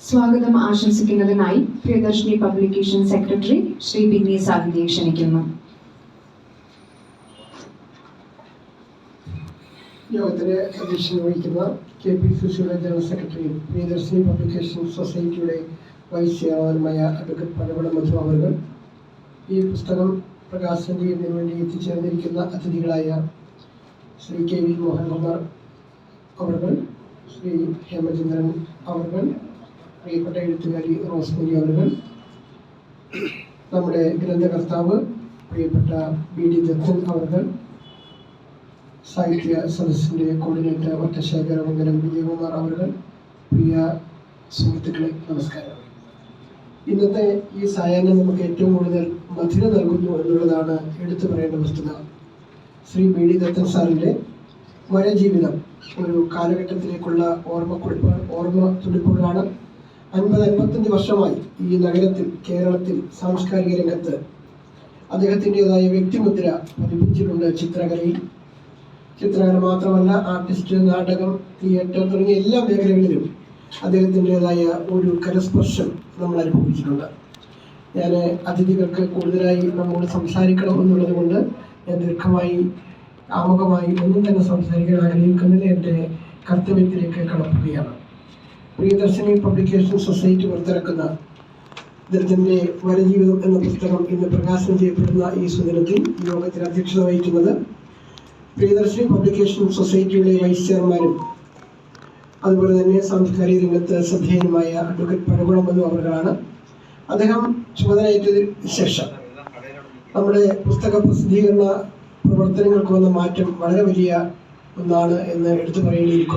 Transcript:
സ്വാഗതം ആശംസിക്കുന്നതിനായി Priyadarshini publication secretary Shri Binny സാഹിതിയെ ക്ഷണിക്കുന്നു. യോഗത്തിന് അധ്യക്ഷത വഹിക്കുന്ന KPCCയുടെ ജനറൽ സെക്രട്ടറിയും പ്രിയദർശിനി പബ്ലിക്കേഷൻ സൊസൈറ്റിയുടെ വൈസ് ചെയർമാനുമായ അഡ്വക്കേറ്റ് പഴവട മധു അവർ, ഈ പുസ്തകം പ്രകാശനം ചെയ്യുന്നതിന് വേണ്ടി എത്തിച്ചേർന്നിരിക്കുന്ന അതിഥികളായ ശ്രീ KV മോഹൻകുമാർ അവർ, ശ്രീ ഹേമചന്ദ്രൻ അവർ, പ്രിയപ്പെട്ട എഴുത്തുകാരി റോസ്മേരി അവർ, നമ്മുടെ ഗ്രന്ഥകർത്താവ് പ്രിയപ്പെട്ട BD ദത്തൻ അവർ, സാഹിത്യ സദസ്സിൻ്റെ കോർഡിനേറ്റർ വട്ടശേഖരമംഗലം വിജയകുമാർ അവർ, പ്രിയ സുഹൃത്തുക്കളെ നമസ്കാരം. ഇന്നത്തെ ഈ സായാഹ്നം നമുക്ക് ഏറ്റവും കൂടുതൽ മധുരം നൽകുന്നു എന്നുള്ളതാണ് എടുത്തു പറയേണ്ട വസ്തുത. ശ്രീ BD ദത്തൻ സാറിൻ്റെ വരജീവിതം ഒരു കാലഘട്ടത്തിലേക്കുള്ള ഓർമ്മ തുടിപ്പുകളാണ്. 50-55 വർഷമായി ഈ നഗരത്തിൽ, കേരളത്തിൽ സാംസ്കാരിക രംഗത്ത് അദ്ദേഹത്തിൻ്റെതായ വ്യക്തിമുദ്ര പതിപ്പിച്ചിട്ടുണ്ട്. ചിത്രകല മാത്രമല്ല, ആർട്ടിസ്റ്റ്, നാടകം, തിയേറ്റർ തുടങ്ങിയ എല്ലാ മേഖലകളിലും അദ്ദേഹത്തിൻ്റെതായ ഒരു കരസ്പർശം നമ്മൾ അനുഭവിച്ചിട്ടുണ്ട്. ഞാൻ അതിഥികൾക്ക് കൂടുതലായി നമ്മോട് സംസാരിക്കണം എന്നുള്ളത് കൊണ്ട് ഞാൻ ദീർഘമായി ആമുഖമായി ഒന്നും തന്നെ സംസാരിക്കാൻ ആഗ്രഹിക്കുന്നില്ല. എൻ്റെ കർത്തവ്യത്തിലേക്ക് കടക്കുകയാണ്. പ്രിയദർശിനി പബ്ലിക്കേഷൻ സൊസൈറ്റി പുറത്തിറക്കുന്ന ദത്തൻ്റെ വരജീവിതം എന്ന പുസ്തകം ഇന്ന് പ്രകാശനം ചെയ്യപ്പെടുന്ന ഈ സുദിനത്തിൽ യോഗത്തിൽ അധ്യക്ഷത വഹിക്കുന്നത് പ്രിയദർശിനി പബ്ലിക്കേഷൻ സൊസൈറ്റിയുടെ വൈസ് ചെയർമാനും അതുപോലെ തന്നെ സാംസ്കാരിക രംഗത്ത് ശ്രദ്ധേയനുമായ അഡ്വക്കേറ്റ് പഴവട മധു അവരാണ്. അദ്ദേഹം ചുമതലയേറ്റതിന് ശേഷം നമ്മുടെ പുസ്തക പ്രസിദ്ധീകരണ പ്രവർത്തനങ്ങൾക്ക് വന്ന മാറ്റം വളരെ വലിയ ഒന്നാണ് എന്ന് എടുത്തു പറയേണ്ടിയിരിക്കും.